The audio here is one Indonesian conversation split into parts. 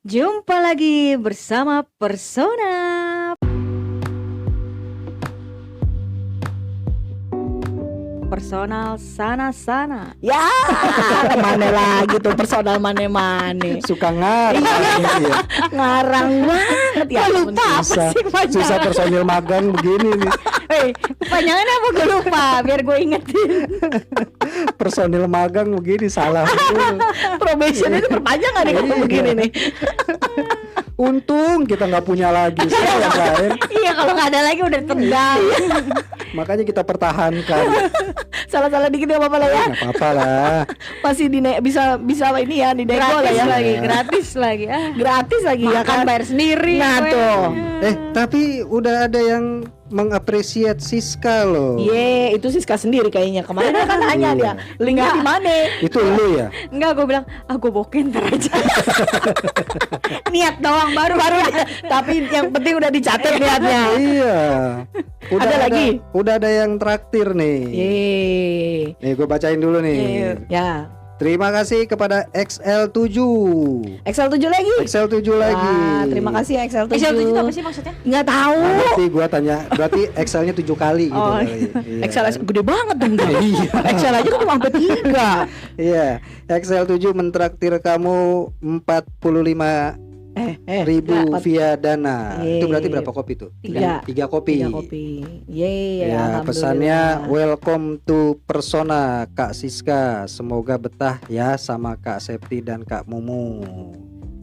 Jumpa lagi bersama Persona. Personal sana-sana. Ya, kemana lagi tuh personal mane-mane. Suka ngarang ya. Ngarang banget ya. Gua lupa apa Susah, sih susah kepanjangan. personil magang begini nih. Kepanjangannya apa gue lupa, biar gue ingetin. Personil magang begini salah. Probation itu perpanjangan nih kalau begini nih. Untung kita nggak punya lagi yang lain, Iya, kalau nggak ada lagi udah tendang. makanya kita pertahankan. Salah-salah dikit gak apa-apa lah ya. Nggak apa-apa lah. Masih bisa ini ya di nego lah Gratis ya. lagi, gratis lagi. Gratis lagi ya Makan kan. bayar sendiri. Nah gue. tuh. Tapi udah ada yang mengapresiasi Siska loh. Ye, itu Siska sendiri kayaknya. Kemarin dia kan nanya dia, linknya di mana? Itu lu ya? Enggak, gue bilang, gue boken ntar aja. Niat doang, baru Ya, tapi yang penting udah dicatat niatnya. Iya. Ada lagi? Udah ada yang traktir nih. Ye. Nih gue bacain dulu nih. Ya. Terima kasih kepada XL7. Excel 7 lagi. XL7 lagi. Wah, terima kasih ya Excel 7. Excel 7 itu apa sih maksudnya? Nggak tahu. Nanti gua tanya, berarti Excelnya 7 kali gitu Oh, kali. Iya. Excel gede banget dong. Iya. Excel aja kan cuma sampai 3. Iya, XL7 mentraktir kamu 45.000 dapat. via Dana. Yeay. Itu berarti berapa kopi tuh? 3 3 kopi. 3 kopi. Yeay, Ya, alhamdulillah. pesannya welcome to Persona Kak Siska. Semoga betah ya sama Kak Septi dan Kak Mumu.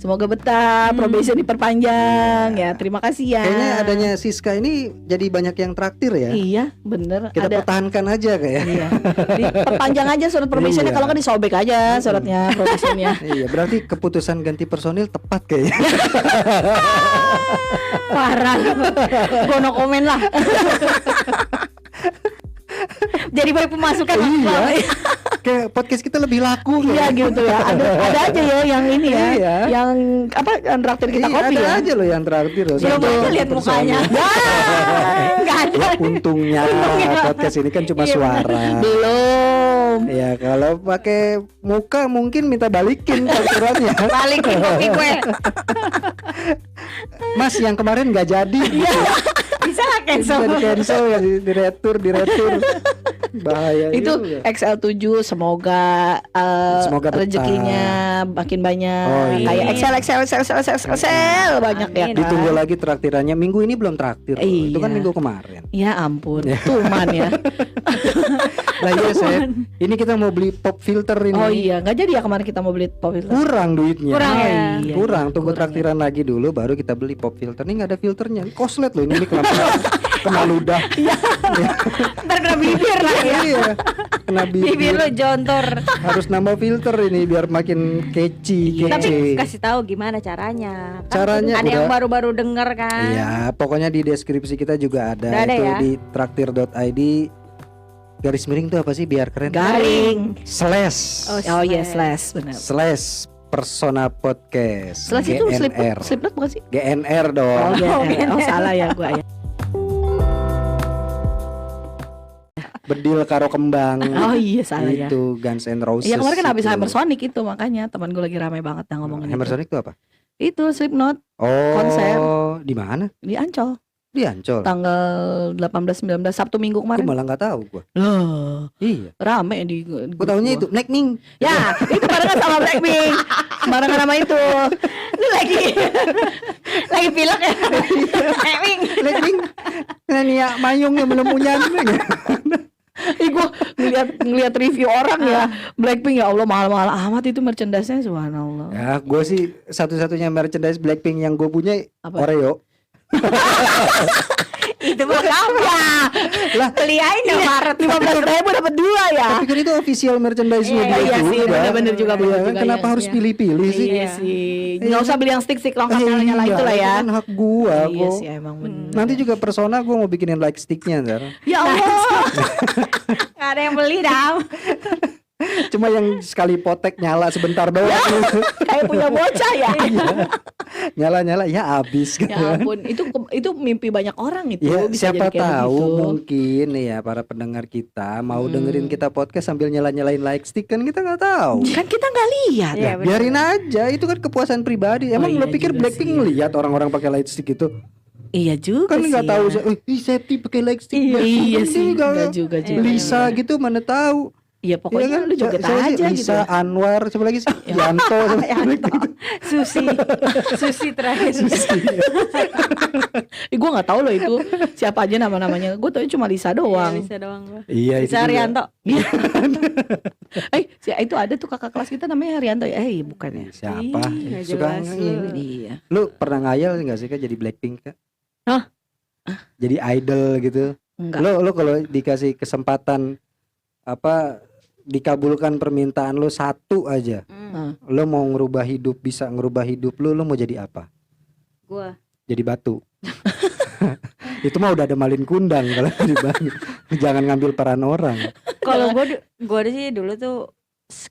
Semoga betah, probation diperpanjang ya. Terima kasih ya. Kayaknya adanya Siska ini jadi banyak yang traktir ya. Iya, bener. Kita ada. pertahankan aja kayak. Iya. Diperpanjang aja surat probationnya. Iya. Kalau nggak disobek aja suratnya probationnya. Iya, berarti keputusan ganti personil tepat kayaknya. Parah. Gue no komen lah. Jadi banyak pemasukan. Iya. Kayak podcast kita lebih laku. Iya gitu ya. Ada aja ya yang ini ya. Iya. Yang apa yang traktir kita kopi ada ya. aja loh yang traktir loh. Coba aja lihat mukanya. Enggak ada. Ya, untungnya podcast ini kan cuma Iya, suara. Belum. Ya kalau pakai muka mungkin minta balikin fakturannya. Balikin kopi gue. Mas yang kemarin nggak jadi. Bisa nggak cancel? Bisa di cancel ya, di retur. Bahaya Itu juga. XL7 semoga Semoga betah. rezekinya makin banyak. Oh, iya. Kayak Excel banyak ya. Amin. Ditunggu lagi traktirannya. Minggu ini belum traktir loh. Itu kan Iya. minggu kemarin. Ya ampun, tuman ya. Lah iya Sep, ini kita mau beli pop filter ini. Oh iya, nggak jadi ya kemarin kita mau beli pop filter. Kurang duitnya. Kurang ya? Iya, Kurang, tunggu kurang traktiran lagi dulu baru kita beli pop filter. Ini nggak ada filternya. Ini koslet loh ini kenapa kena ludah. Ntar kena bibir lah ya. Iya. Kena Bibir bibir. lo jontor. Harus nambah filter ini biar makin kece. Tapi kasih tahu gimana caranya. Kan Caranya ada yang udah- baru-baru denger kan. Iya, pokoknya di deskripsi kita juga ada, Udah ada itu ya? di traktir.id garis miring tuh apa sih biar keren? Garing. Slash. Oh iya, slash benar. Slash Persona Podcast. Slash itu GNR. slipknot bukan sih? GNR Oh dong. iya, oh salah ya gua ya. Bedil karo kembang. Oh iya salah ya. Itu Guns N' Roses. Iya kemarin kan habis itu. Hammer Sonic itu makanya teman gue lagi ramai banget yang ngomongin Hammer itu. Sonic itu apa? Itu Slipknot Oh, Konser. di mana? di Ancol Di Ancol. tanggal 18 19 Sabtu Minggu Gue kemarin. malah nggak tahu gue. Loh, Iya. rame di Gue grup tahunya gua. itu Blackpink. Ya, itu barengan sama Blackpink. Barengan sama itu. Lu lagi pilek ya. Ewing. Blackpink. Nania Mayung yang belum punya. Ih gue ngeliat review orang ya Blackpink, ya Allah mahal-mahal amat itu merchandise-nya, subhanallah. Ya, gue sih satu-satunya merchandise Blackpink yang gue punya Apa? Oreo. Itu mah kamu. Lah, Beli aja Maret. 15.000 dapat 2 ya. tapi kan itu official merchandise-nya dia Iya sih, juga. bener-bener juga, Iya bener kan, juga, kenapa iya, harus iya. pilih-pilih sih? Iya sih. Nggak usah beli yang stick-stick lengkap-lengkapnya lah Iya, itulah ya. itu kan hak gua Iya kok. sih emang bener. Nanti juga Persona gue mau bikinin like sticknya ntar. Ya Allah. Gak ada yang beli dah. Cuma yang sekali potek nyala sebentar doang. Kayak punya bocah ya. Nyala-nyala ya habis gitu. Ya ampun, itu mimpi banyak orang itu. Ya bisa siapa jadi kayak tahu begitu. mungkin nih ya para pendengar kita mau dengerin kita podcast sambil nyala-nyalain like stick kan kita nggak tahu. Kan kita nggak lihat. Iya, bener. Biarin aja, itu kan kepuasan pribadi. Emang iya lo pikir juga Blackpink sih. ngeliat orang-orang pakai light stick itu? Iya juga Kan sih. nggak tahu. ya. Septi pakai light stick. Iya, Blackpink iya kan sih. dia Nggak juga. Lisa gitu mana tahu. Iya pokoknya Iya kan? lu joget Saya sih aja Lisa, gitu. Anwar, siapa lagi sih? Yanto, Susi terakhir. Gue nggak tahu loh itu siapa aja nama-namanya. Gue tahu cuma Lisa doang. Bisa doang gua. Iya itu Bisa juga. Arianto. Itu ada tuh kakak kelas kita namanya Haryanto ya. Bukan ya. Siapa? Ih, nggak Suka jelas ini. lu. Iya. Lu pernah ngayal nggak sih Kak jadi Blackpink Kak? Hah? Jadi idol gitu. Enggak. Lu kalau dikasih kesempatan apa dikabulkan permintaan lu satu aja, lu mau ngerubah hidup, bisa ngerubah hidup lu mau jadi apa? Gua. Jadi batu. Itu mah udah ada malin kundang kalau jadi batu. Jangan ngambil peran orang. Kalau gua sih dulu tuh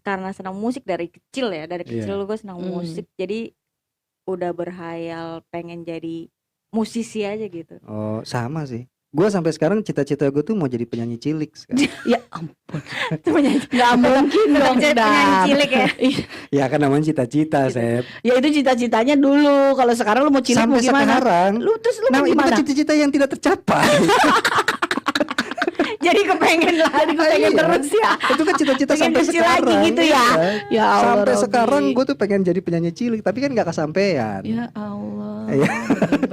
karena senang musik dari kecil ya, dari Iya. kecil gua senang musik, jadi udah berhayal pengen jadi musisi aja gitu. Oh, sama sih. Gua sampai sekarang cita-cita gue tuh mau jadi penyanyi cilik sekarang. Ya ampun. Penyanyi Nggak mungkin dong. jadi penyanyi Dam. cilik ya. Ya kan namanya cita-cita, Sep. Ya itu cita-citanya dulu. Kalau sekarang lu mau cilik mau Sampai gimana? sekarang. Lu terus lu Nah, mau itu kan gimana? cita-cita yang tidak tercapai. Jadi kepengen lah, Pengen Iya. terus ya. Itu kan cita-cita Pengen sampai kecil sekarang. lagi gitu ya. Iya. Ya Allah. Sampai Robi. sekarang gue tuh pengen jadi penyanyi cilik, tapi kan gak kesampaian. Ya Allah. Iya.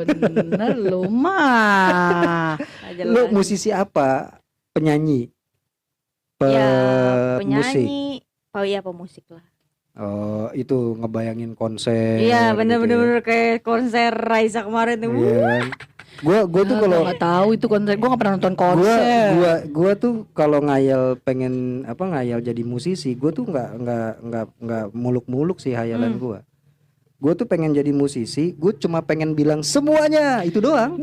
Bener lu mah. Nggak Lu jelas. musisi apa? Penyanyi? Ya Musik? penyanyi. Oh iya pemusik lah. Oh, itu ngebayangin konser. Iya gitu bener-bener kayak konser Raisa kemarin tuh. ya. Iya kan? Gua tuh kalau nggak tahu itu konser. Gue nggak pernah nonton konser. gua tuh kalau ngayal pengen ngayal jadi musisi, gua tuh nggak muluk-muluk sih hayalan gua. Gua tuh pengen jadi musisi, gua cuma pengen bilang semuanya itu doang.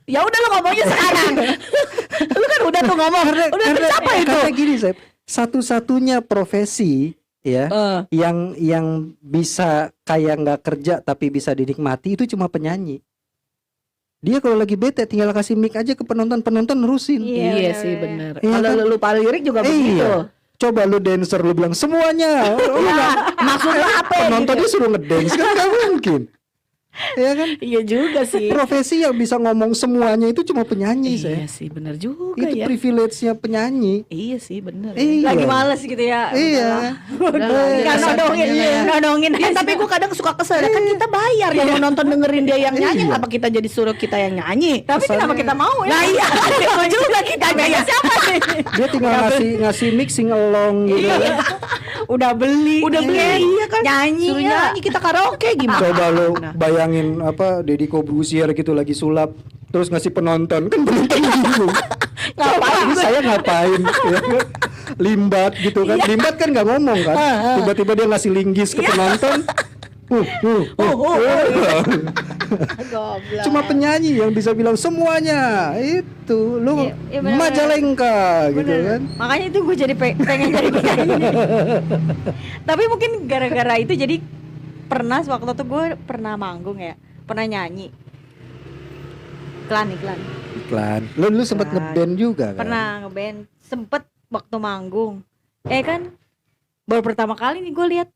Ya udah lu ngomongnya sekarang. Lu kan udah tuh ngomong. Udah tercapai itu. Karena gini, Sep, satu-satunya profesi ya Eh, yang bisa kayak nggak kerja tapi bisa dinikmati itu cuma penyanyi. Dia kalau lagi bete tinggal kasih mic aja ke penonton nerusin. iya bener, sih bener. bener. Iya Kalau kan? lu lupa lirik juga begitu. Iya. Coba lu dancer lu bilang semuanya. Lu nggak- Maksudnya apa? penontonnya suruh ngedance kan nggak mungkin. Ya kan? Iya juga sih. Profesi yang bisa ngomong semuanya itu cuma penyanyi, Iya Sep. sih bener juga Itu ya. privilege-nya penyanyi. Iya sih bener. Iya. Lagi males gitu ya. Iya. Udahlah, Kan ya, nodongin, ya. nodongin. Ya, tapi gue kadang suka kesel ya, kan kita bayar yang mau nonton dengerin dia yang nyanyi, kenapa kita jadi suruh kita yang nyanyi? Tapi kenapa kita mau ya? Nah iya, mau juga kita bayar siapa sih? Dia tinggal ngasih mixing along gitu. Iya. Udah beli. Udah beli, iya kan? Nyanyi Suruh ya. nyanyi kita karaoke gimana? Coba lu Nah. bayangin Deddy Corbuzier gitu lagi sulap terus ngasih penonton kan penonton bingung. Ngapain? Saya ngapain? Ya kan? Limbat gitu kan. Limbat kan nggak ngomong kan. Tiba-tiba dia ngasih linggis ke penonton. Goblok. Cuma penyanyi yang bisa bilang semuanya. Itu lu Iya, bener-bener. Majalengka gitu Bener. kan. Makanya itu gue jadi pengen jadi penyanyi. Tapi mungkin gara-gara itu jadi pernah waktu itu gue pernah manggung ya, pernah nyanyi. Iklan. Iklan. Lu sempat ngeband juga kan? Pernah ngeband, sempet waktu manggung. Kan baru pertama kali nih gue lihat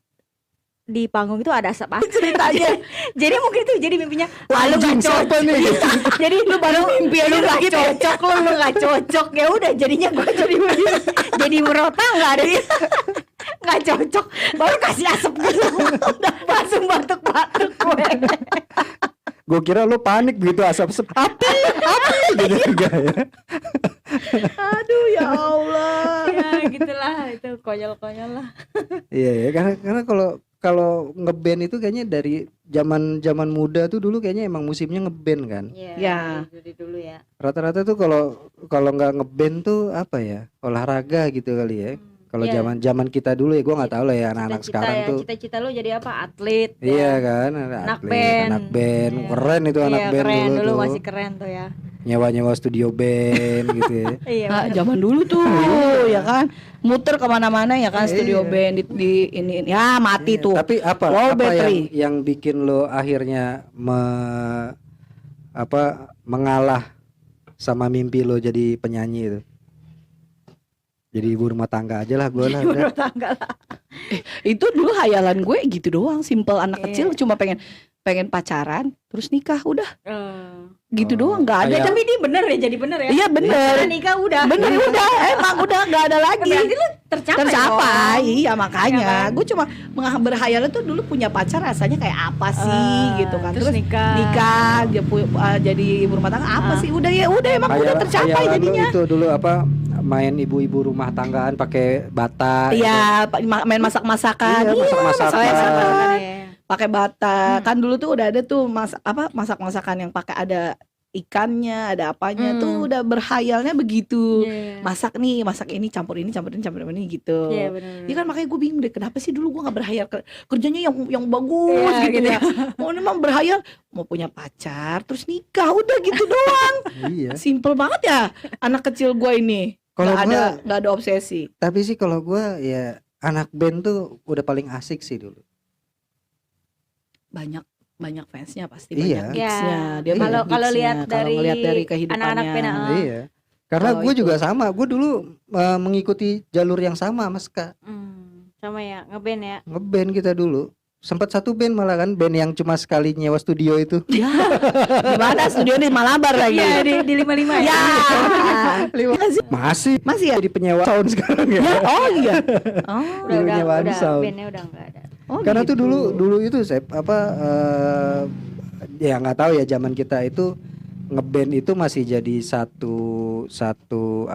di panggung itu ada asap ceritanya. Jadi mungkin itu jadi mimpinya. Wah, lu gak Anjing, siapa cocok. nih? Jadi lu baru mimpi aja lu gak cocok, lu gak cocok. Ya udah jadinya gue jadi begini. Jadi merota nggak ada nggak cocok. Baru kasih asap gitu. Udah langsung batuk-batuk gue. Gue kira lu panik begitu asap api gitu enggak ya. Aduh ya Allah. Ya gitulah, itu konyol-konyol lah. Iya ya, karena kalau ngeband itu kayaknya dari zaman muda tuh dulu kayaknya emang musimnya ngeband kan. Ya. Dari dulu ya. Rata-rata tuh kalau nggak ngeband tuh apa ya, olahraga gitu kali ya. Kalau Iya. zaman kita dulu ya gue nggak tahu lah ya anak-anak Cita-cita sekarang ya, tuh. cita-cita lu jadi apa? Atlet. Iya kan, Anak atlet, band. anak band, Iya. keren itu anak Iya, band keren dulu, dulu tuh. masih keren tuh ya. Nyewa studio band gitu ya. Iya. Nah, bener. zaman dulu tuh ya kan, muter kemana-mana ya kan, studio band di ini ya mati tuh. Tapi apa Low apa battery. yang bikin lo akhirnya mengalah sama mimpi lo jadi penyanyi itu? Jadi ibu rumah tangga aja lah gue lah. udah. Menurut tangga lah. Itu dulu hayalan gue gitu doang, simple anak Iya. kecil cuma pengen pacaran terus nikah udah gitu Oh, doang, nggak ada. kayak- Tapi ini bener ya, jadi bener ya. Iya bener, Karena nikah udah. bener udah, emang udah nggak ada lagi. Berarti lu tercapai. Tercapai, dong. iya Iya makanya kan? gue cuma berhayalan tuh dulu punya pacar rasanya kayak apa sih gitu kan, Terus nikah. jadi ibu rumah tangga apa sih, udah ya udah emang udah Hayal- tercapai hayalan lo jadinya. itu dulu main ibu-ibu rumah tanggaan pakai bata. Iya, main masak-masakan. Iya, masak-masakan. saya sama. Iya. Pakai bata. Kan dulu tuh udah ada tuh masak-masakan yang pakai ada ikannya, ada apanya tuh udah berhayalnya begitu. Iya. Masak ini campur ini gitu. Iya bener. Ya kan makanya gue bingung deh, kenapa sih dulu gue nggak berhayal kerjanya yang bagus Iya, gitu gitu ya. Mau memang berhayal mau punya pacar terus nikah udah gitu doang. Iya. Simple banget ya anak kecil gue ini. Kalau Nggak ada obsesi. Tapi sih kalau gue ya anak band tuh udah paling asik sih dulu. Banyak fansnya pasti, Iya. banyak gigsnya. Dia Iya. banyak Kalau gigsnya. lihat Kalau ngelihat dari kehidupannya. anak-anak band, Iya. Karena Kalau gue itu. juga sama. Gue dulu mengikuti jalur yang sama Mas Kak. Sama ya, ngeband ya. Ngeband kita dulu. Sempat satu band malah kan, band yang cuma sekali nyewa studio itu. Ya, di mana studio di Malabar lagi. Iya di 55 ya. Ya. Masih ya? Jadi penyewa sound sekarang ya. Ya, oh iya. Oh, Udah Penyewaan sound. bandnya udah enggak ada. oh Karena tuh gitu. dulu itu Sep, ya nggak tahu ya, zaman kita itu ngeband itu masih jadi satu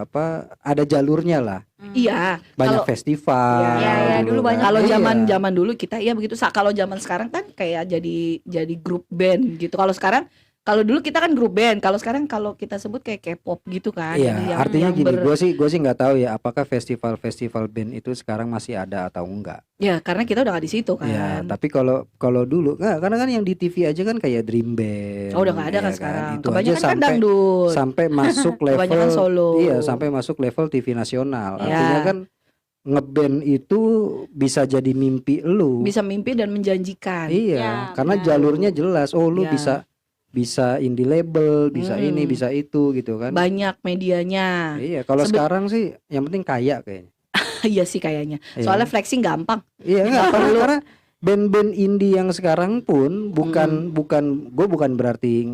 ada jalurnya lah. Iya. Banyak Kalau festival. Iya, dulu banyak. Kalau Iya. zaman dulu kita ya begitu. Kalau zaman sekarang kan kayak jadi grup band gitu. Kalau dulu kita kan grup band. Kalau sekarang kalau kita sebut kayak K-pop gitu kan. Iya, Jadi artinya yang gini, gue sih nggak tahu ya apakah festival band itu sekarang masih ada atau enggak. Ya karena kita udah nggak di situ kan. Ya, tapi kalau dulu nggak, karena kan yang di TV aja kan kayak Dream Band. Oh udah nggak ada ya kan sekarang. Itu aja Kebanyakan kan dangdut. sampai masuk level. Kebanyakan solo. Iya, sampai masuk level TV nasional. Ya. Artinya kan ngeband itu bisa jadi mimpi lu. Bisa mimpi dan menjanjikan. Iya, Ya, karena benar. jalurnya jelas. Oh, lu Ya. bisa indie label, bisa Hmm. ini, bisa itu gitu kan. Banyak medianya. Iya, kalau sekarang sih yang penting kaya kayaknya. Iya sih kayaknya. Iya. Soalnya flexing gampang. Iya enggak, karena band-band indie yang sekarang pun bukan gue bukan berarti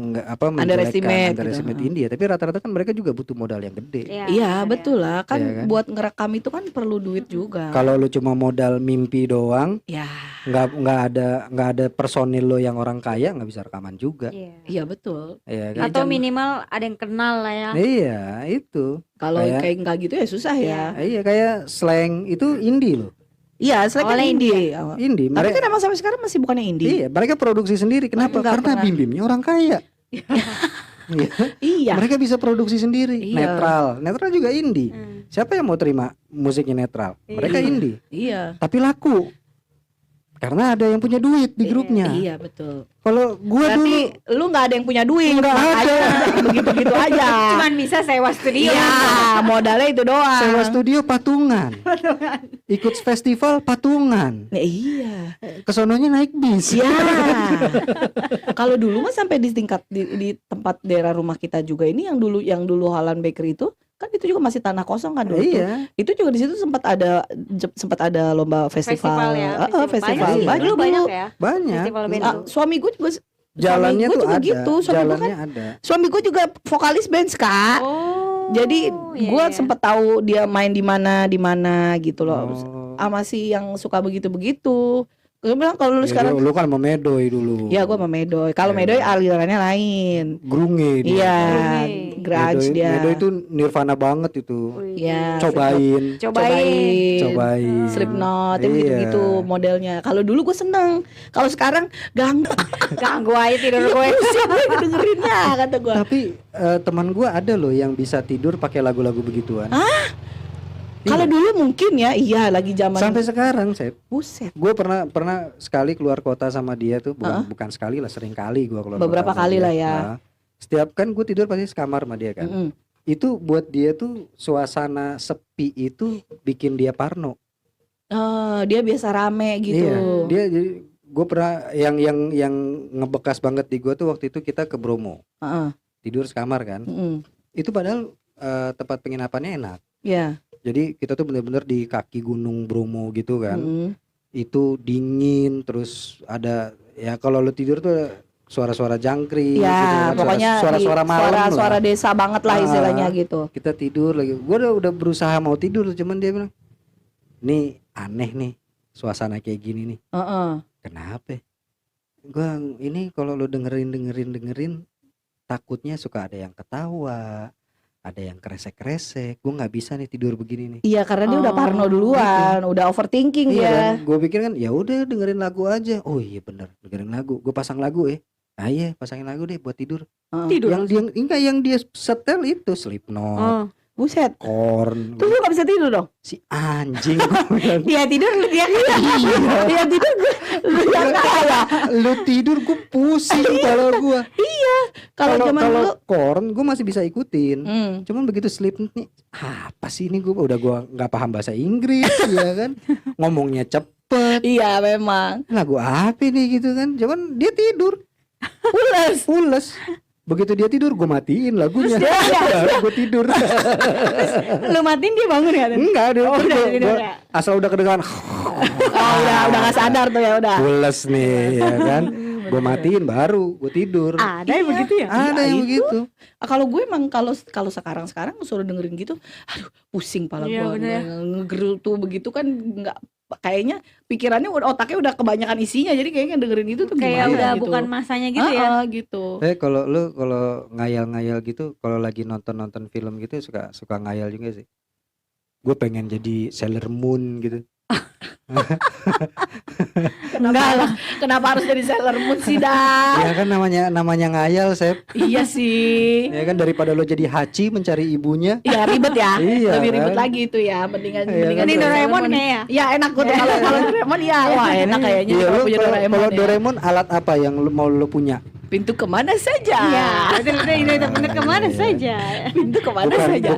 Underestimate underestimate gitu. indie, tapi rata-rata kan mereka juga butuh modal yang gede. Iya, Iya benar ya. betul lah. Kan Iya kan? buat ngerekam itu kan perlu duit juga. Kalau lu cuma modal mimpi doang, Ya nggak ada personil lo yang orang kaya, nggak bisa rekaman juga. Iya. iya betul. Iya kan? Ya, Atau jam- minimal ada yang kenal lah ya. Iya, itu. Kalau Kayak- kayak nggak gitu ya susah ya. Iya, kayak slang itu indie loh. Iya, selain kan Oleh indie. Indie. Tapi Mereka, kan emang sampai sekarang masih bukannya indie. iya, mereka produksi sendiri. Kenapa? Nggak Karena pernah. Bim-Bimnya orang kaya. Iya. Iya. Mereka bisa produksi sendiri. Iya. Netral juga indie. Hmm. Siapa yang mau terima musiknya netral? Mereka Iya. indie, Iya. tapi laku. Karena ada yang punya duit di Iya. grupnya. Iya betul. Kalau gua dulu Berarti lu nggak ada yang punya duit. Nggak makanya begitu-begitu aja. Cuman bisa sewa studio. Iya, modalnya itu doang. sewa studio patungan. Ikut festival patungan. Nah, iya. Kesononya naik bis. Iya. Kalau dulu mah sampai di tingkat di tempat daerah rumah kita juga ini yang dulu Halan Bakery itu kan itu juga masih tanah kosong kan dulu tuh. Iya. Itu juga di situ sempat ada lomba festival. ya. Festival. Banyak sih. Banyak Dulu dulu. banyak ya. Banyak. Festival band Ah, tuh. suami gue juga Jalannya suami gue tuh juga ada. gitu. Jalannya ada. Suami gue juga vokalis band ska. Oh. Jadi iya, gue iya. sempet tahu dia main di mana gitu loh. Oh. Sama si yang suka begitu-begitu. Gue bilang kalau lu sekarang Lu kan memedoy dulu. ya gue sama Medoy. Kalau Iya. Medoy alirannya lain. Grunge dia. Iya, Grunge. grunge Medoy, dia. Medoy itu nirvana banget itu. Wih. Iya. Cobain. Cobain. Slipknot, Iya. gitu modelnya. Kalau dulu gue seneng. Kalau sekarang ganggu. Ganggu aja tidur gue. Siapa yang dengerinnya kata gue. Tapi teman gua ada loh yang bisa tidur pakai lagu-lagu begituan. Kalau dulu mungkin ya, iya lagi zaman Sampai sekarang, Sep. buset. Gue pernah sekali keluar kota sama dia tuh, bukan sekali lah, sering kali gue keluar Beberapa kota sama kali dia. lah ya. Nah, setiap kan gue tidur pasti sekamar sama dia kan. Mm-mm. Itu buat dia tuh suasana sepi itu bikin dia parno. Dia biasa rame gitu. Iya, dia jadi gue pernah yang ngebekas banget di gue tuh waktu itu kita ke Bromo. Heeh. Tidur sekamar kan. Mm-mm. Itu padahal tempat penginapannya enak. Ya. Jadi kita tuh bener-bener di kaki gunung Bromo gitu kan. Mm-mm. Itu dingin, terus ada ya kalau lu tidur tuh ada suara-suara jangkrik Ya, gitu kan, pokoknya suara-suara malam suara-suara lah. desa banget lah istilahnya gitu. Kita tidur lagi. Gue udah berusaha mau tidur, cuman dia bilang, "Nih aneh nih suasana kayak gini nih." Heeh. Kenapa? Gua ini kalau lu dengerin takutnya suka ada yang ketawa, ada yang kresek-kresek. Gue nggak bisa nih tidur begini nih. Iya, karena dia udah Oh, parno duluan, udah overthinking dia. Gue pikir kan ya udah dengerin lagu aja. Oh iya bener, dengerin lagu. Gue pasang lagu Ah iya, pasangin lagu deh buat tidur. Heeh. Tidur. Yang dia setel itu Slipknot, Oh. Buset. Korn. Terus lu gak bisa tidur dong? Si anjing gua bilang, Dia tidur lu dia Dia tidur lu yang kalah. lu tidur gue pusing kepala gue. Kalau zaman Kalau dulu Korn gue masih bisa ikutin. Hmm. Cuman begitu Slipknot nih, apa sih ini gue nggak paham bahasa Inggris ya kan, ngomongnya cepet, Iya memang. lagu apa nih gitu kan, cuman dia tidur, pules. Begitu dia tidur gue matiin lagunya, baru gue tidur. lu matiin dia bangun ya? Enggak, dia Oh, udah gua- tidur gua ya? asal udah kedengeran, Oh, udah gak sadar tuh ya udah. pules nih ya kan, gue matiin baru gue tidur. Ada yang begitu ya? Ada yang itu. begitu. Kalau gue emang kalau sekarang suruh dengerin gitu, aduh pusing pala Iya, gue bener. ngegerul tuh begitu kan nggak kayaknya pikirannya otaknya udah kebanyakan isinya jadi kayaknya dengerin itu tuh Kayak gimana udah gitu. bukan masanya gitu ya? Gitu. Kalau lu ngayal-ngayal gitu, kalau lagi nonton film gitu suka ngayal juga sih. Gue pengen jadi Sailor Moon gitu. Kenapa harus jadi Sailor Moon sih dah? Ya kan namanya ngayal, Sep. Iya sih. Ya kan daripada lo jadi Hachi mencari ibunya. Ya ribet ya. Iya, Lebih ribet kan? lagi itu ya. Mendingan Iya, kan? Ini jadi Doraemon Sailor Moon. ya? Ya enak gue tuh kalau Doraemon ya. Wah enak kayaknya Iya, kalau lu punya Doraemon. kalau ya. Doraemon alat apa yang mau lo punya? Pintu kemana saja? Iya, bener kemana Iya. saja? Pintu kemana saja?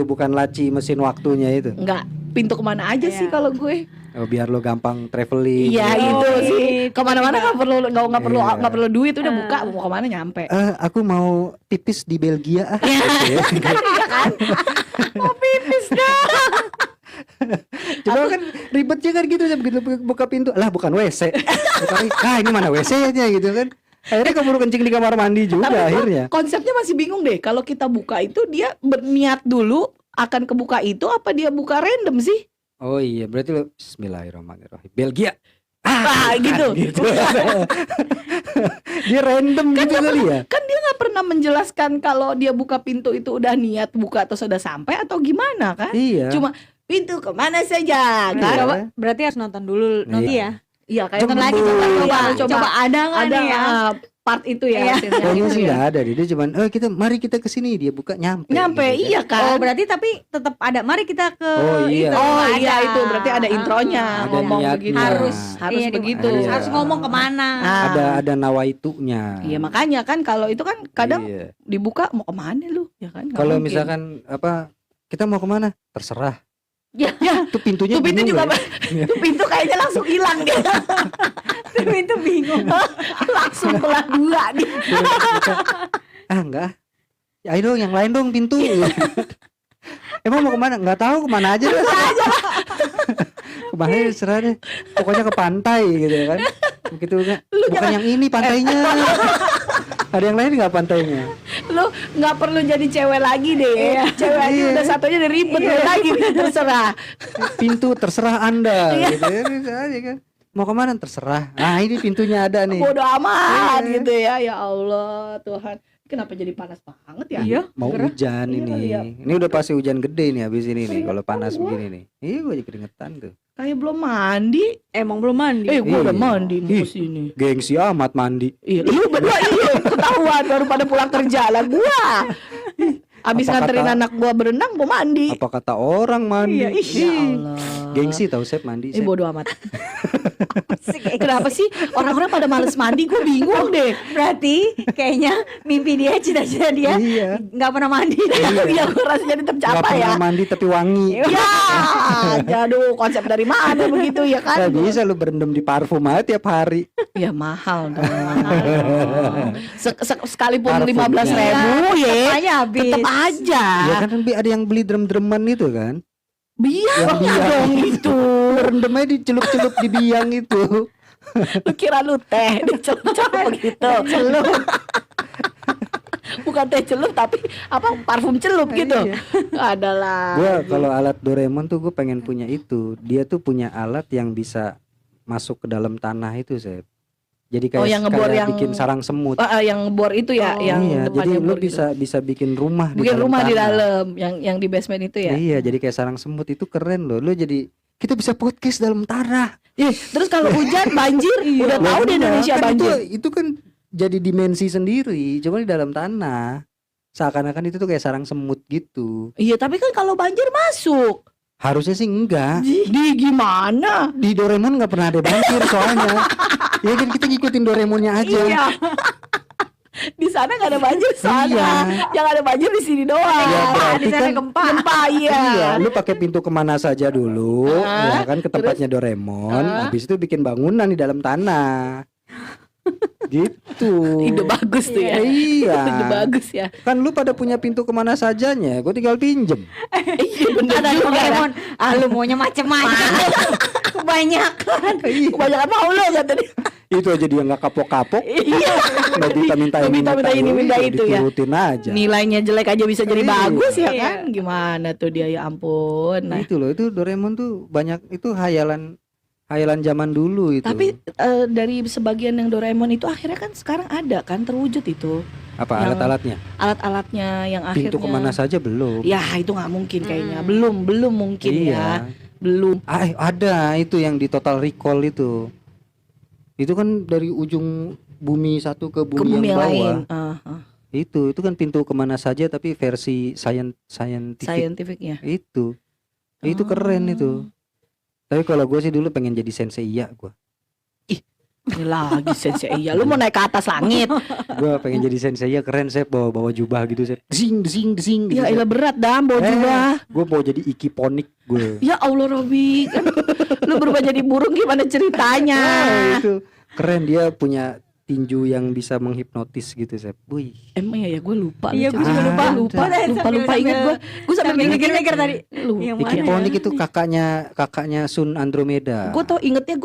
Bukan laci mesin waktunya itu. Enggak, pintu kemana aja sih Iya. kalau gue? Oh, biar lo gampang traveling. Iya Oh, itu sih. gitu. Kemana-mana nggak perlu Iya. nggak perlu duit udah buka mau kemana nyampe. Aku mau pipis di Belgia. Iya kan? Oh pipis dah. Cuma kan ribetnya kan gitu, begitu buka pintu, lah bukan WC. Ini mana WC-nya gitu kan. Akhirnya keburu kencing di kamar mandi juga Tapi gua akhirnya. konsepnya masih bingung deh. Kalau kita buka itu dia berniat dulu akan kebuka itu apa dia buka random sih? Oh iya, berarti lo Bismillahirrahmanirrahim. Belgia. Ah, gitu. Gitu. Dia random gitu kali ya. Kan dia nggak pernah menjelaskan kalau dia buka pintu itu udah niat buka atau sudah sampai atau gimana kan? Iya. Cuma pintu kemana saja kan? Coba berarti harus nonton dulu nanti ya. Iya kayak Nonton lagi coba ada nggak ada nih ya? part itu ya. Iya. scene-nya Kayaknya gitu sih ya. nggak ada dia cuman mari kita kesini, dia buka nyampe. Nyampe gitu kan. iya kan. Oh berarti tapi tetap ada. Mari kita ke Oh, iya. itu. Oh Ada. iya itu berarti ada intronya Ada ngomong niatnya. begitu. Harus Harus iya, begitu. Iya. Harus ngomong kemana? Ah. Ada nawaitunya. Iya makanya kan kalau itu kan kadang Iya. dibuka mau kemana lu ya kan? Nggak Kalau mungkin. misalkan kita mau kemana? Terserah. Ya, Tuh pintunya tuh pintu bingung juga nggak ya? tuh pintu kayaknya langsung hilang dia. Itu bingung. Langsung belah dua dia. Enggak. Ya, ayo dong yang lain dong pintu. Emang mau kemana? Nggak tahu, kemana aja deh. Kemana aja terserah deh. Pokoknya ke pantai gitu kan. Begitu kan. Bukan yang ini pantainya. Ada yang lain nggak pantainya? Lu nggak perlu jadi cewek lagi deh. Cewek aja Iya. udah satunya udah ribet lagi terserah. Pintu terserah Anda gitu ya. Bisa aja kan. Mau kemana terserah. Nah, ini pintunya ada nih. Bodoh amat Iya. gitu ya. Ya Allah Tuhan. Kenapa jadi panas banget ya? Iya. Mau hujan Iya ini. kali ya. Ini udah pasti hujan gede nih habis ini nih kalau panas gua. begini nih. Iya, gue jadi keringetan tuh. Kayak belum mandi. Emang belum mandi. Gua udah Iya. mandi mau Ih. kesini. Gengsi amat mandi. Iya, lu berdua iya ketahuan baru pada pulang kerja lah gua. Abis Apa nganterin kata- anak gua berenang mau mandi. Apa kata orang mandi? Iya, ih. Ya Allah. Gengsi tahu Sep mandi. Sep. Bodo amat. Kenapa sih orang-orang pada males mandi? Gue bingung deh. Berarti kayaknya mimpi dia, cita-cita dia Iya. nggak pernah mandi. Iya, gue rasanya tetap Nggak capek ya. pernah mandi tapi wangi. Ya, aduh konsep dari mana begitu ya kan? Nggak bisa lu berendam di parfum aja tiap hari. Ya mahal dong. Sekalipun Parfumnya. 15.000 ya, Hanya habis. tetap aja. Ya kan ada yang beli drum-druman itu kan. Biar Yang biang. dong itu. Berendam aja dicelup-celup di biang itu. Lu kira lu teh dicelup-celup begitu. Celup. Bukan teh celup tapi apa parfum celup gitu. Adalah. Gua kalau alat Doraemon tuh gue pengen punya itu. Dia tuh punya alat yang bisa masuk ke dalam tanah itu, Sep. Jadi kayak, Oh, yang ngebor kayak yang- bikin sarang semut. yang bor itu ya, Oh. yang Iya, jadi depannya lu bor gitu. bisa bikin rumah Bikin rumah di tanah. dalam yang di basement itu ya. Iya, jadi kayak sarang semut itu keren loh. Lu jadi kita bisa podcast dalam tanah. Terus kalau hujan banjir, udah Lah, tahu di iya, Indonesia kan banjir. Itu kan jadi dimensi sendiri, cuma di dalam tanah. Seakan-akan itu tuh kayak sarang semut gitu. Iya, tapi kan kalau banjir masuk. Harusnya sih enggak. Di gimana? Di Doraemon nggak pernah ada banjir soalnya. Ya kan kita ngikutin Doraemonnya aja. Iya. Di sana nggak ada banjir soalnya. Iya. Yang ada banjir di sini doang. Ya, berarti di sana kan- gempa. Gempa iya. Iya, lu pakai pintu kemana saja dulu, Ah, ya kan ke tempatnya Doraemon. Habis itu bikin bangunan di dalam tanah. Gitu. Ide bagus tuh ya. Iya. Ide bagus ya. Kan lu pada punya pintu kemana sajanya, gue tinggal pinjem. Iya bener Ada juga. Doraemon. Ah, lu maunya macem-macem. Kebanyakan. Kebanyakan mau lo kata dia. Itu aja dia nggak kapok-kapok, Iya. nggak minta Minta ini minta itu ya. diturutin aja. Nilainya jelek aja bisa jadi Iya. bagus ya Iya. kan? Gimana tuh dia ya ampun. Nah, Itu loh, itu Doraemon tuh banyak itu hayalan zaman dulu itu. tapi dari sebagian yang Doraemon itu akhirnya kan sekarang ada kan terwujud itu apa yang alat-alatnya? alat-alatnya yang akhirnya Pintu kemana saja belum. ya itu nggak mungkin kayaknya belum mungkin ya Iya. belum Ada itu yang di Total Recall itu. Itu kan dari ujung bumi satu ke ke bumi, bumi yang yang bawah. lain Itu kan pintu kemana saja tapi versi scientific. scientificnya Itu Oh. keren itu. Tapi kalau gue sih dulu pengen jadi Senseiya gue. ini lagi sensei ya lu mau naik ke atas langit Gue pengen jadi Senseiya keren, saya bawa jubah gitu, saya desing gitu. ya ilah berat dah bawa juga Gue mau jadi Iki Ponik gue. ya Allah Robi kan lu berubah jadi burung gimana ceritanya Itu keren, dia punya tinju yang bisa menghipnotis gitu, Sep. Wih. emang ya gue lupa Iya, lu gue juga cerita. lupa. lupa inget gue sambil mikir-mikir tadi. lu Yang Iki mana ya? Ponik itu kakaknya Sun Andromeda. gue tau ingetnya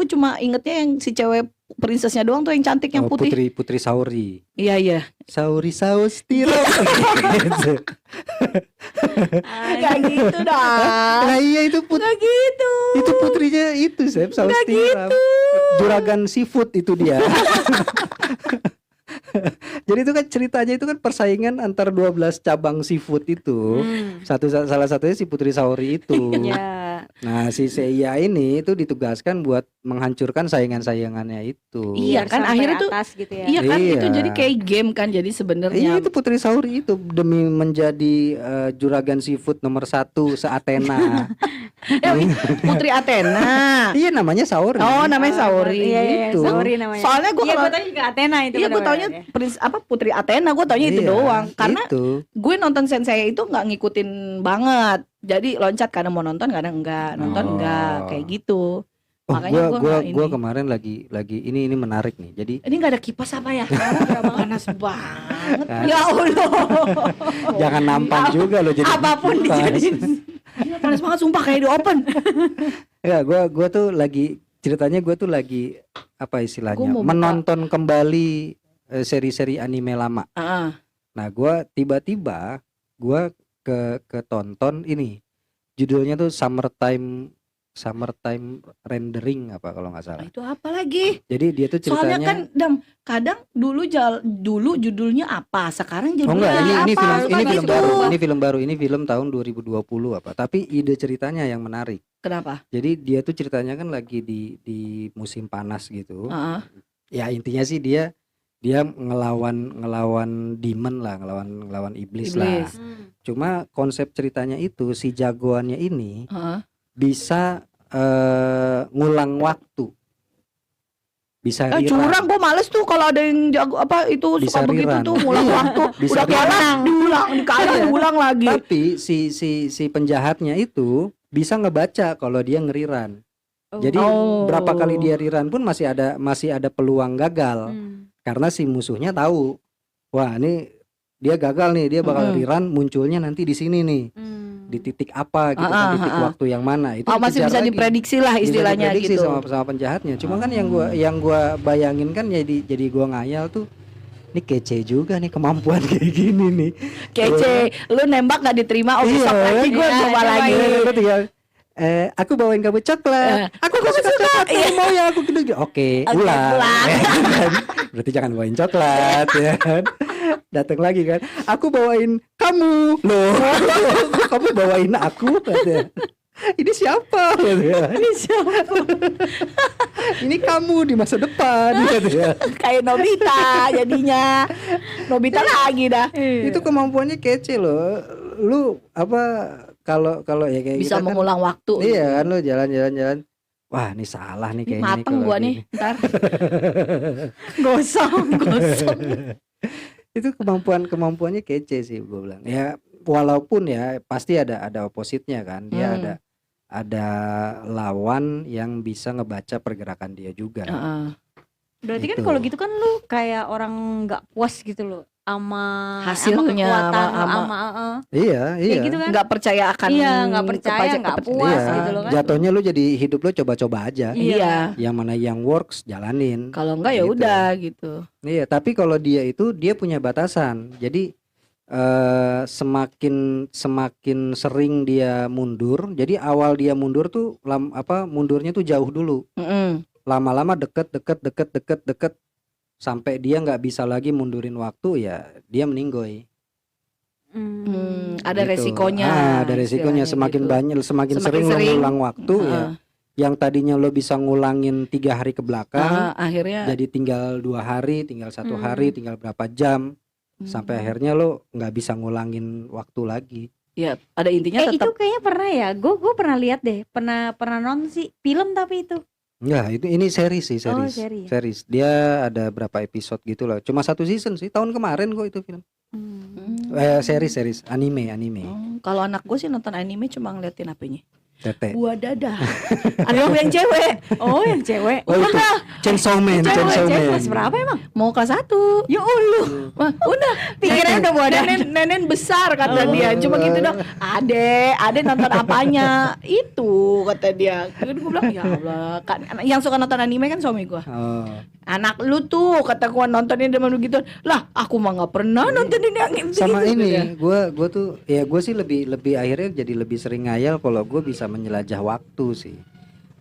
yang si cewek princessnya doang tuh yang cantik yang Oh, putih Putri Saori. iya Saori saus tirap. Gitu. Gak gitu dah Nah iya itu Gak gitu itu putrinya itu, Sep, saus Nggak tiram. Juragan seafood itu dia. Jadi itu kan ceritanya itu kan persaingan antar 12 cabang seafood itu. Salah satunya si Putri Saori itu. Ya. Nah, si Seiya ini itu ditugaskan buat menghancurkan saingan-saingannya itu. Iya kan Sampai akhirnya tuh atas gitu ya. Iya kan Iya. itu jadi kayak game kan jadi Iya, sebenarnya itu Putri Saori itu demi menjadi juragan seafood nomor 1 se-Athena. Putri Athena. Iya, namanya Saori. Oh namanya Saori. Iya, iya, Gitu. Saori namanya. Soalnya gue Iya, kalau gue tau juga Athena itu. iya gue benar-benar taunya ya. Putri Athena gue taunya itu Iya, doang karena itu. gue nonton Sensei itu nggak ngikutin banget jadi loncat kadang mau nonton kadang enggak nonton Oh. enggak kayak gitu Oh, makanya gua gua nggak gua ini. kemarin lagi ini menarik nih. Jadi ini nggak ada kipas apa ya panas banget Kan. ya Allah jangan nampan juga lo jadi Apapun kipas. dijadiin. Gila, panas banget sumpah kayak di open Ya, gua tuh lagi ceritanya gue tuh lagi apa istilahnya? Gua mau buka. Menonton kembali seri-seri anime lama. ah Nah, gua tiba-tiba gua ke tonton ini. Judulnya tuh Summertime Rendering apa kalau nggak salah. itu apa lagi Jadi dia tuh soalnya ceritanya kan Dam kadang dulu judulnya apa sekarang Oh enggak, judulnya ini apa film Suka film gitu. baru. Ini film baru. Ini film tahun 2020 apa. Tapi ide ceritanya yang menarik. kenapa Jadi dia tuh ceritanya kan lagi di musim panas gitu. Ah, Ya intinya sih dia Dia ngelawan demon lah, ngelawan iblis lah. Iblis. Cuma konsep ceritanya itu si jagoannya ini Heeh. bisa ngulang waktu. Bisa rerun. Curang, gue males tuh kalau ada yang jago apa itu Bisa suka begitu rerun. tuh ngulang Iya, waktu. bisa Udah kalah diulang, dikalah diulang lagi. Tapi si penjahatnya itu bisa ngebaca kalau dia ngeriran. Jadi Oh. berapa kali dia rerun pun masih ada peluang gagal. Karena si musuhnya tahu, wah ini dia gagal nih, dia bakal rerun, munculnya nanti di sini nih, di titik apa gitu kan, titik waktu yang mana itu masih dikejar bisa lagi. diprediksi lah Bisa istilahnya diprediksi gitu. sama penjahatnya. Cuma kan yang gua bayangin kan jadi gua ngayal tuh, ini kece juga nih kemampuan kayak gini nih. Kece, lu nembak gak diterima, Iya, besok lagi gue iya, coba coba lagi. Gua tinggal, aku bawain kamu coklat. Aku suka. Kamu mau ya aku gitu. Oke, ulang. Kan? Berarti jangan bawain coklat ya kan. Datang lagi kan. Aku bawain kamu. Loh. Kok kamu bawain aku? Katanya. Ini siapa? Katanya. Ini siapa? Ini kamu di masa depan. Katanya. Kayak Nobita jadinya. Nobita lagi dah. Itu kemampuannya kece loh. Lu apa kalau ya kayak Bisa kita kan, mengulang waktu. iya kan lu jalan. Wah, ini salah nih kayaknya. Mateng kalau gua gini. nih, ntar. Gosong. Itu kemampuannya kece sih gue bilang. Ya walaupun ya pasti ada opositnya kan. Dia ada lawan yang bisa ngebaca pergerakan dia juga. Berarti kan Gitu. kalau gitu kan lu kayak orang nggak puas gitu loh sama Hasilnya, kekuatan lu, sama Iya. kayak gitu kan. nggak percaya akan Iya, nggak percaya, nggak puas Iya. gitu loh kan. Jatuhnya lu jadi hidup lu coba-coba aja. Iya. Yang mana yang works jalanin. Kalau enggak ya Gitu. udah gitu. Iya, tapi kalau dia punya batasan. Jadi semakin sering dia mundur. Jadi awal dia mundur tuh mundurnya tuh jauh dulu. Lama-lama deket sampai dia nggak bisa lagi mundurin waktu, ya dia meninggoy. Ada Gitu. resikonya. Ada resikonya. istilahnya Semakin gitu. banyak, semakin sering lo ngulang waktu ya. Yang tadinya lo bisa ngulangin 3 hari ke belakang, akhirnya jadi tinggal 2 hari, tinggal 1 hari, tinggal berapa jam, sampai akhirnya lo nggak bisa ngulangin waktu lagi. ya pada intinya Itu tetap kayaknya pernah ya. Gue pernah lihat deh. Pernah nonton sih film tapi itu. Enggak, ini series sih, Oh, series. series. Series. Dia ada berapa episode gitu loh. Cuma 1 season sih, tahun kemarin kok itu film. Series, anime. kalau anak gue sih nonton anime cuma ngeliatin HP-nya. Tete. Buah dadah. Ada yang cewek. Oh, yang cewek. Oh, itu Chainsaw Man, Chainsaw Man. Kelas berapa emang? Mau kelas 1. Ya Allah. Wah, udah Pikirannya udah buat nenen besar kata dia. Cuma gitu dong. Ade nonton apanya? Itu kata dia. Gue bilang ya Allah. Kan, yang suka nonton anime kan suami gue. Oh. Anak lu tuh kata gue nontonin dengan begitu. Lah, aku mah nggak pernah nontonin yang Sama gitu, ini, dia. gue tuh ya gue sih lebih akhirnya jadi lebih sering ngayal kalau gue bisa menjelajah waktu sih.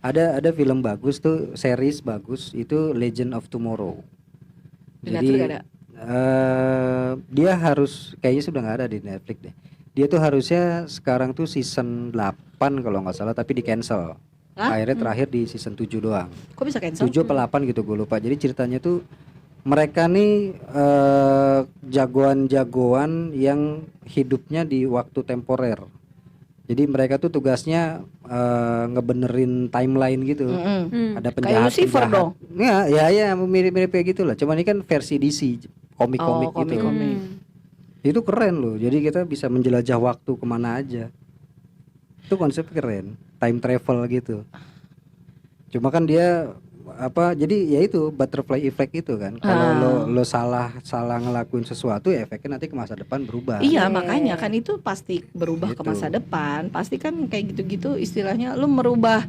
Ada film bagus tuh, series bagus itu Legend of Tomorrow. Di Jadi Netflix ada? dia harus kayaknya sudah nggak ada di Netflix deh. Dia tuh harusnya sekarang tuh season 8 kalau nggak salah, tapi di cancel. Hah? Akhirnya terakhir di season 7 doang. Kok bisa cancel? 7 apa 8 gitu gue lupa. Jadi ceritanya tuh mereka nih jagoan-jagoan yang hidupnya di waktu temporer. Jadi mereka tuh tugasnya ngebenerin timeline gitu. Ada penjahat. Lucifer dong. Ya mirip-mirip kayak gitu lah. Cuma ini kan versi DC, komik-komik gitu. komik-komik. Itu keren loh. Jadi kita bisa menjelajah waktu kemana aja. Itu konsep keren, time travel gitu. Cuma kan dia jadi ya itu butterfly effect itu kan. Kalau lo salah ngelakuin sesuatu, ya efeknya nanti ke masa depan berubah. Iya, makanya kan itu pasti berubah ke Gitu. masa depan. Pasti kan kayak gitu-gitu istilahnya lu merubah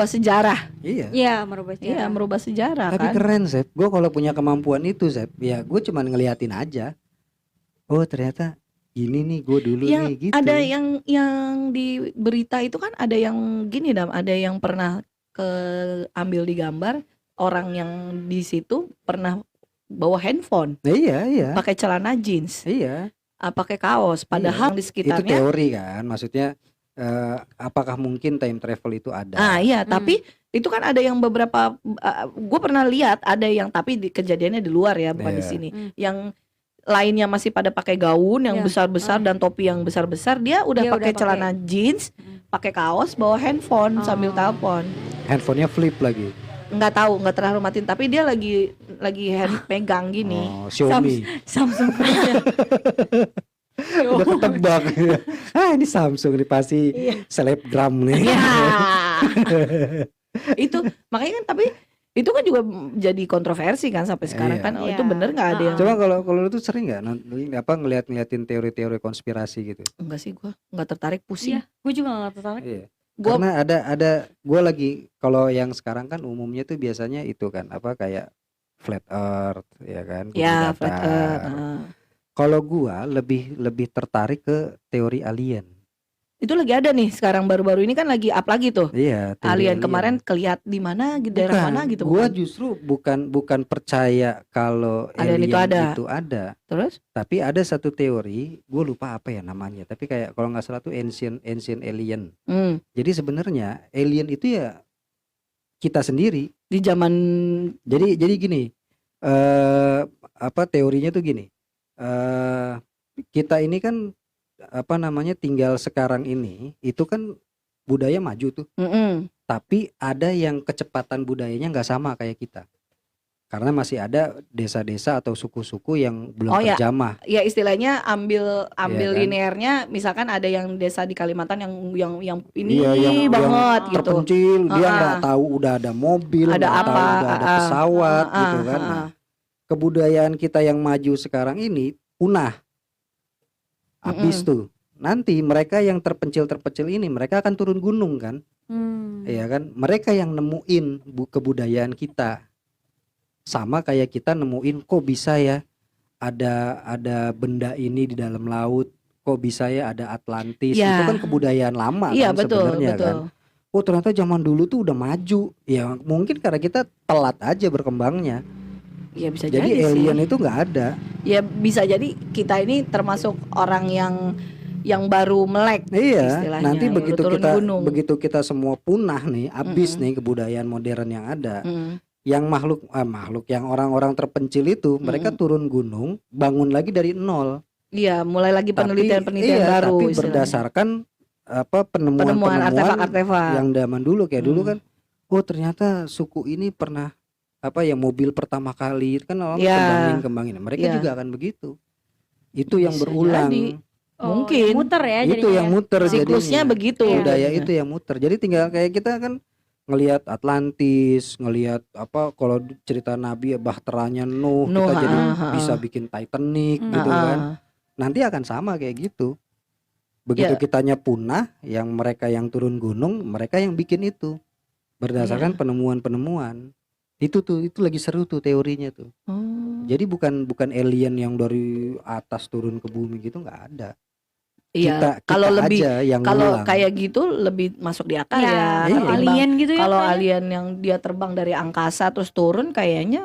sejarah. Iya. Iya, merubah Iya, sejarah. merubah sejarah Tapi kan. keren Zep. Gue kalau punya kemampuan itu Zep, ya gue cuman ngeliatin aja. Oh ternyata ini nih gue dulu Yang nih gitu. ada yang di berita itu kan ada yang gini Dam, ada yang pernah ambil di gambar orang yang di situ pernah bawa handphone, Iya. pakai celana jeans, Iya. pakai kaos, padahal di Itu sekitarnya teori kan, maksudnya apakah mungkin time travel itu ada? Iya, tapi itu kan ada yang beberapa gue pernah lihat ada yang tapi kejadiannya di luar ya, bukan di Iya. sini. Yang lainnya masih pada pakai gaun yang Iya. besar-besar dan topi yang besar-besar, dia udah Dia pakai udah celana jeans, pakai kaos, bawa handphone sambil telepon. Handphonenya flip lagi. Nggak tahu, nggak terlalu matiin, tapi dia lagi pegang gini. Oh, Xiaomi. Samsung. Udah ketebak. Ini Samsung nih pasti selebgram nih. Ya. Itu makanya kan, tapi itu kan juga jadi kontroversi kan sampai sekarang Iya. kan. Oh, Iya. itu bener nggak ada yang Coba kalau lu tuh sering nggak ngeliatin teori-teori konspirasi gitu? enggak sih, gua nggak tertarik, pusing. Iya, gue juga gak tertarik. Iya. Gua Karena ada gue lagi kalau yang sekarang kan umumnya tuh biasanya itu kan apa kayak flat earth ya kan, bumi ya datar. flat earth. Kalau gua lebih tertarik ke teori alien. Itu lagi ada nih sekarang baru-baru ini kan lagi up lagi tuh. Iya, teori Alien kemarin kelihat di mana, di daerah mana gitu. Gua bukan? justru bukan percaya kalau Alien itu ada. itu ada. Terus? Tapi ada satu teori, gue lupa apa ya namanya. Tapi kayak kalau nggak salah tuh ancient alien. Jadi sebenarnya alien itu ya kita sendiri. Di zaman Jadi gini, apa teorinya tuh gini. Kita ini kan apa namanya tinggal sekarang ini itu kan budaya maju tuh. Tapi ada yang kecepatan budayanya nggak sama kayak kita. Karena masih ada desa-desa atau suku-suku yang belum Oh, ya. terjamah. ya istilahnya ambil Iya kan? linearnya, misalkan ada yang desa di Kalimantan yang ini Iya, yang banget gitu. terpencil, dia Ah, nggak tahu udah ada mobil, Ada nggak tahu apa, udah ada pesawat gitu kan. ah. Nah, kebudayaan kita yang maju sekarang ini punah. Habis tuh. Nanti mereka yang terpencil ini mereka akan turun gunung kan? Iya kan? Mereka yang nemuin kebudayaan kita. Sama kayak kita nemuin kok bisa ya ada benda ini di dalam laut, kok bisa ya ada Atlantis. Ya. Itu kan kebudayaan lama Iya, kan betul, sebenarnya betul. kan. Oh ternyata zaman dulu tuh udah maju. Ya mungkin karena kita telat aja berkembangnya. Ya bisa Jadi jadi alien sih. itu nggak ada. Ya bisa jadi kita ini termasuk orang yang baru melek. Iya. Istilahnya, Nanti baru turun begitu gunung. kita semua punah nih, habis nih kebudayaan modern yang ada. Yang makhluk yang orang-orang terpencil itu mereka turun gunung, bangun lagi dari nol. Iya, mulai lagi Tapi- penelitian iya, baru. Tapi istilahnya. berdasarkan apa penemuan penemuan artefak-artefak. yang zaman dulu kayak dulu kan. Oh ternyata suku ini pernah apa ya mobil pertama kali kan orang Iya. kembangin. Mereka Iya. juga akan begitu. Itu yang Bisa berulang. jadi. Mungkin. muter ya Itu jadinya yang ya. muter Siklusnya jadinya. begitu. Budaya jadinya. itu yang muter. Jadi tinggal kayak kita kan ngelihat Atlantis, ngelihat apa kalau cerita Nabi Bahteranya Nuh, Nuh, kita jadi bisa ah. bikin Titanic Hmm. gitu Ah, kan. ah. Nanti akan sama kayak gitu. Begitu Ya. kitanya punah, yang mereka yang turun gunung, mereka yang bikin itu berdasarkan penemuan-penemuan. Itu lagi seru tuh teorinya tuh. Oh. Jadi bukan alien yang dari atas turun ke bumi gitu nggak ada. Iya, Kita kalau lebih aja yang kalau ngulang. kayak gitu lebih masuk di akal Iya, ya. Iya. kalau ketimbang- alien gitu ya. kalau Pak, ya. alien yang dia terbang dari angkasa terus turun kayaknya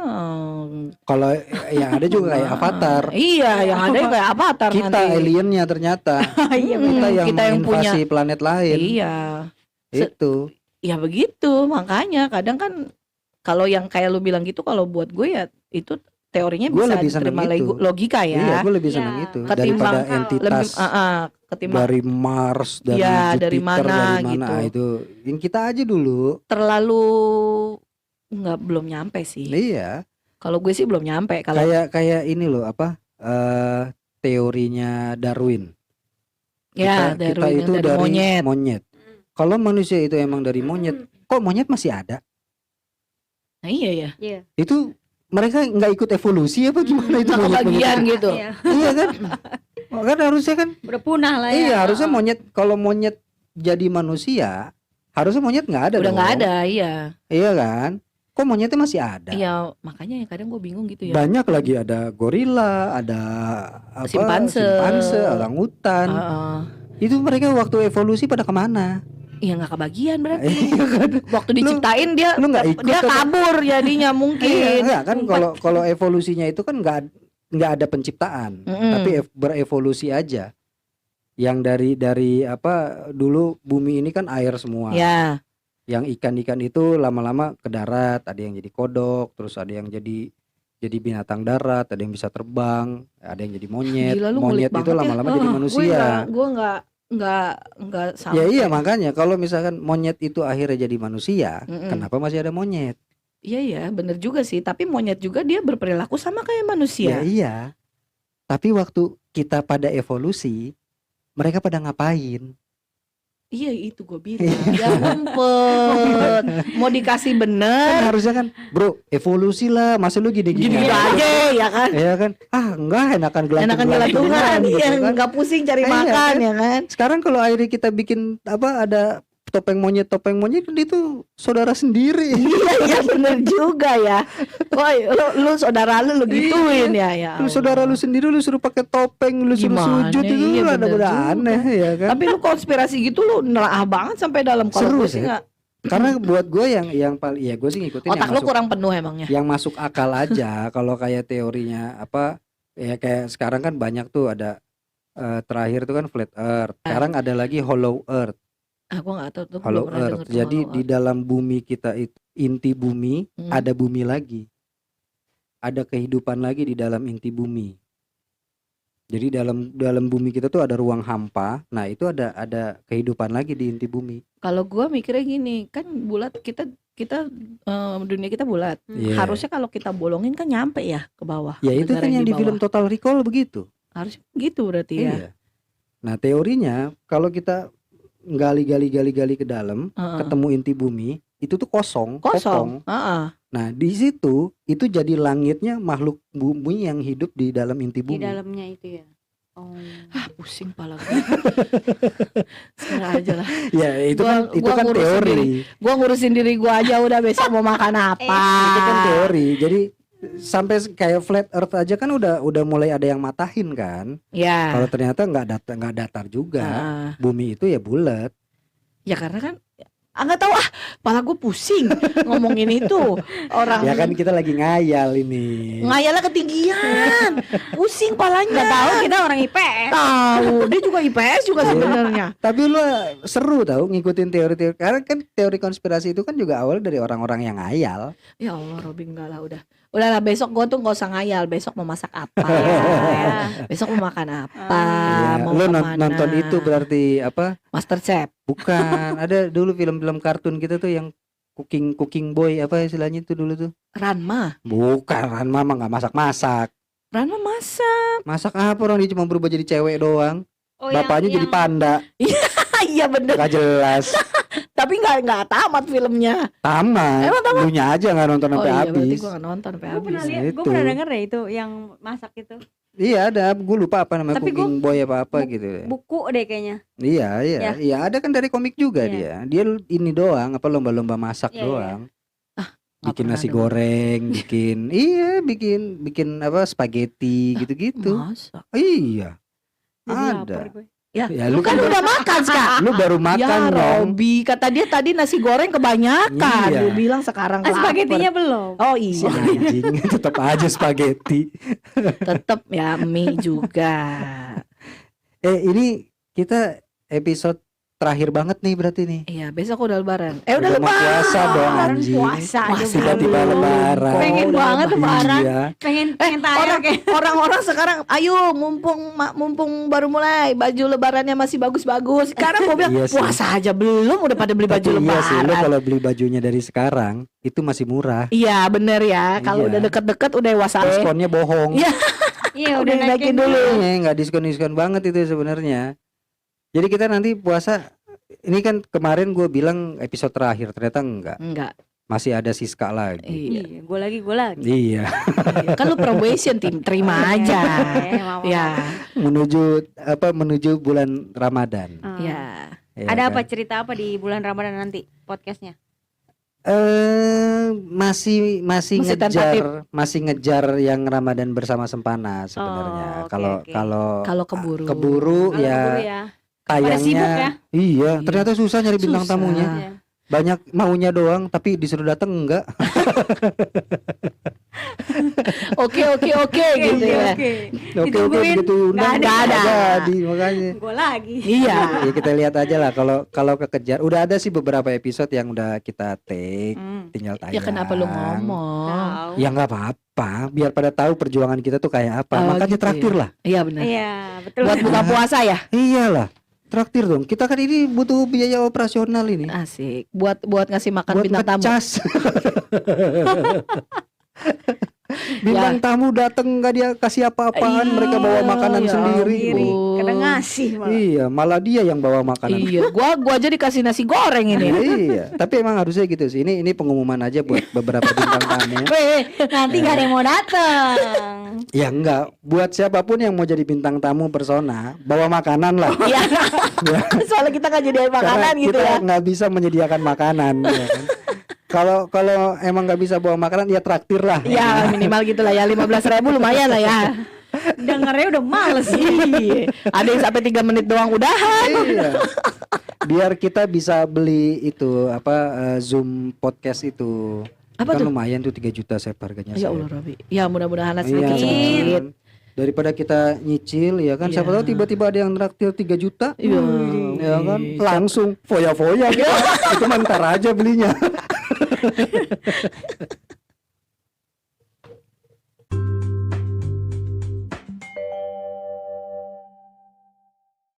Kalau yang ada juga kayak Avatar. Iya, yang ada kayak Avatar Kita nanti. aliennya ternyata. Iya, Kita yang menginvasi planet lain. Iya. Itu. Ya begitu, makanya kadang kan kalau yang kayak lu bilang gitu, kalau buat gue ya itu teorinya Gue bisa lebih seneng diterima itu. logika Iya, ya. gue lebih Iya. senang itu Ketimbang daripada kalau entitas Ketimbang dari Mars, dari Iya, Jupiter, dari mana gitu. Ah, itu yang kita aja dulu. terlalu belum nyampe sih. Iya. Kalau gue sih belum nyampe kalau Kayak ini loh apa teorinya Darwin. ya kita dari itu dari monyet. Kalau manusia itu emang dari monyet, kok monyet masih ada? Nah, iya ya. Iya. Itu mereka nggak ikut evolusi apa gimana itu? Nggak monyet-monyet? kebagian gitu. Iya. Iya kan? Kan harusnya kan? Udah punah lah ya. Iya harusnya monyet kalau monyet jadi manusia harusnya monyet nggak ada. Udah dong. nggak ada, iya. Iya kan? Kok monyetnya masih ada? Iya, makanya yang kadang gue bingung gitu ya. Banyak lagi ada gorila, ada apa? Simpanse. orangutan. Heeh. Itu mereka waktu evolusi pada kemana? Iya nggak kebagian berarti. Iya kan? Waktu diciptain dia lu nggak ikut dia atau- kabur jadinya Iya, mungkin. enggak kan kalau evolusinya itu kan nggak ada penciptaan, Mm-mm. tapi berevolusi aja. Yang dari apa dulu bumi ini kan air semua. Ya, Yang ikan-ikan itu lama-lama ke darat, ada yang jadi kodok, terus ada yang jadi binatang darat, ada yang bisa terbang, ada yang jadi monyet. gila lu Monyet ngulik itu banget ya. lama-lama jadi manusia. Gue nggak sama. Ya iya makanya kalau misalkan monyet itu akhirnya jadi manusia, Mm-mm. kenapa masih ada monyet? Iya, bener juga sih. Tapi monyet juga dia berperilaku sama kayak Ya manusia. iya. Tapi waktu kita pada evolusi, mereka pada ngapain? Iya itu gue bilang. Ya ngumpet. Mau dikasih Kan bener. harusnya kan, bro, evolusi lah. Masa lu gini-gini Gini aja ya kan. Ya kan? Enggak, enakan Enakan gelantungan gelantungan. gitu Iya, kan. nggak pusing cari Iya, makan kan? ya kan. Sekarang kalau akhirnya kita bikin ada topeng monyet itu saudara sendiri. Iya bener juga ya. Woi, lu saudara lu gituin ya. Lu saudara lu sendiri lu suruh pakai topeng, lu suruh Gimana? sujud itu Iya, lu bener ada juga. aneh ya kan. Tapi lu konspirasi gitu lu nelaah banget sampai dalam. Kalau Seru gue sih sih. nggak. Karena buat gue yang paling ya gue sih ngikutin Otak yang lu masuk kurang penuh emangnya. yang masuk akal aja. Kalau kayak teorinya apa ya kayak sekarang kan banyak tuh ada terakhir tuh kan flat earth. Sekarang ada lagi hollow earth. Aku nggak tahu tuh. Hollow belum pernah earth. denger tuh Jadi hollow di earth. dalam bumi kita itu inti bumi Hmm. ada bumi lagi. Ada kehidupan lagi di dalam inti bumi. Jadi dalam bumi kita tuh ada ruang hampa. Nah, itu ada kehidupan lagi di inti bumi. Kalau gua mikirnya gini, kan bulat kita dunia kita bulat. Iya. Harusnya kalau kita bolongin kan nyampe ya ke bawah. Ya itu negara kan yang di bawah. film Total Recall begitu. Harusnya gitu berarti ya. Iya. Nah, teorinya kalau kita gali ke dalam, Heeh. ketemu inti bumi, itu tuh kosong, Kosong. kopong. Heeh. Nah, di situ itu jadi langitnya makhluk bumi yang hidup di dalam inti Di bumi. dalamnya itu ya. Oh. Ah, pusing pala gue. Sekarang aja lah. Ya, itu Gua kan ngurusin teori. diri. Gua ngurusin diri gua aja udah besok mau makan apa. Itu kan teori. Jadi sampai kayak flat earth aja kan udah mulai ada yang matahin kan. Ya. Kalau ternyata nggak datar juga. Heeh. Bumi itu ya bulat. Ya karena kan nggak tahu pala gue pusing ngomongin itu orang Ya kan kita lagi ngayal ini. ngayalnya ketinggian, pusing palanya. Nggak tahu kita orang IPS. Tahu dia juga IPS juga sebenarnya. Tapi lu seru tau ngikutin teori-teori. Karena kan teori konspirasi itu kan juga awal dari orang-orang yang ngayal. Ya Allah, Robin enggak lah udahlah besok gue tuh nggak usah ngayal. Besok mau masak apa? Ya. Besok mau makan apa? Ya, Mau lu kemana? nonton itu berarti apa? Masterchef. Bukan. Ada dulu film-film kartun kita tuh yang cooking boy apa istilahnya itu dulu tuh. Ranma. Bukan, Ranma mah nggak masak-masak. Ranma masak. Masak apa orang dia cuma berubah jadi cewek doang. Oh, Bapaknya jadi panda. Iya bener. Gak jelas. Tapi nggak tamat filmnya. Tamat. Emang tamat? Lunya aja nggak nonton sampai iya, berarti habis. gue nggak nonton sampai Gue habis. pernah lihat, gue Itu. pernah denger deh itu yang masak itu. Iya ada, gue lupa apa namanya Tapi cooking boy apa bu- gitu. Buku deh kayaknya. Iya, Ya. iya ada kan dari komik juga Iya. dia. Dia ini doang apa lomba-lomba masak Iya, iya. doang. Nggak Bikin pernah nasi denger. goreng, bikin apa spaghetti gitu-gitu. Masa? Iya. Jadi Ada. lapar gue. Ya, Ya, lu kan udah makan sekarang. Lu baru makan Ya dong. Robi, kata dia tadi nasi goreng kebanyakan. Iya. Lu bilang sekarang Ah, lapar. spagettinya belum. Oh Si iya, anjing tetap aja spaghetti. tetep ya mie juga. Ini kita episode terakhir banget nih berarti nih. Iya, besok udah lebaran. Udah Udah mau lebaran. puasa dong Lebaran anjing. puasa Wah, aja tiba-tiba belum. lebaran. Pengen Udah banget lebaran. Iya. Pengen tayang orang, kayak. orang-orang sekarang ayo mumpung baru mulai baju lebarannya masih bagus-bagus. Sekarang gue bilang Iya sih. puasa aja belum udah pada beli baju Tapi iya lebaran. sih, lu kalau beli bajunya dari sekarang itu masih murah. Iya bener ya. Kalau Iya. udah deket-deket udah wasale. Diskonnya bohong. Iya. Iya Udah udah dinaikin naikin dulu. dulu. Nggak diskon banget itu sebenarnya. Jadi kita nanti puasa. Ini kan kemarin gue bilang episode terakhir, ternyata enggak. Enggak. Masih ada Siska lagi. Iya. Iya, gue lagi. Iya. Iya. Kan lu probation terima aja. Ya. Menuju bulan Ramadan. Ya. Ya Ada kan? apa cerita apa di bulan Ramadan nanti podcastnya? Masih Masih ngejar yang Ramadan bersama Sempana sebenarnya. Oh, oke, Kalau oke. Kalau keburu. keburu Kalau ya keburu ya. tayangnya. sibuk ya? Iya, Iya. ternyata susah nyari bintang Susah. tamunya. Iya. Banyak maunya doang tapi disuruh datang enggak. Oke gitu ya. Oke Ditungguin, begitu undang nggak ada. jadi makanya. Gue lagi. Iya. Ya kita lihat aja lah kalau kekejar. Udah ada sih beberapa episode yang udah kita take, tinggal tayang. Ya kenapa lu ngomong? Tahu. Ya nggak apa-apa, biar pada tahu perjuangan kita tuh kayak apa. Oh, Makanya gitu traktir ya. lah. Iya benar. Iya, betul. Buat buka puasa ya? Iyalah, traktir dong. Kita kan ini butuh biaya operasional ini. Asik. Buat ngasih makan Buat bintang tamu. ngecas. Bintang tamu dateng nggak dia kasih apa-apaan, mereka bawa makanan ya sendiri. Sendiri. ampun. Kadang ngasih malah. Iya, malah dia yang bawa makanan. Iya, gua aja dikasih nasi goreng ini. Iya, tapi emang harusnya gitu sih. Ini pengumuman aja buat beberapa bintang tamu. Nanti gak ada yang mau datang. Ya enggak, buat siapapun yang mau jadi bintang tamu persona, bawa makanan lah. Iya. Soalnya kita nggak jadi makanan Karena gitu kita ya. nggak bisa menyediakan makanan. Ya kan? Kalau emang nggak bisa bawa makanan, ya traktir lah. Ya minimal gitu lah ya, 15.000 lumayan lah ya. Dengernya udah males. Iya. Ada yang sampai 3 menit doang udahan. Iya. Biar kita bisa beli itu Zoom podcast itu. Apa Kan tuh? lumayan tuh 3 juta Sep harganya. Ya Sep. Allah Robi. Ya mudah-mudahan Iya, sedikit. daripada kita nyicil ya kan, siapa Iya. tahu tiba-tiba ada yang traktir 3 juta. Iya. Ya kan, langsung foya-foya gitu. Itu ntar aja belinya.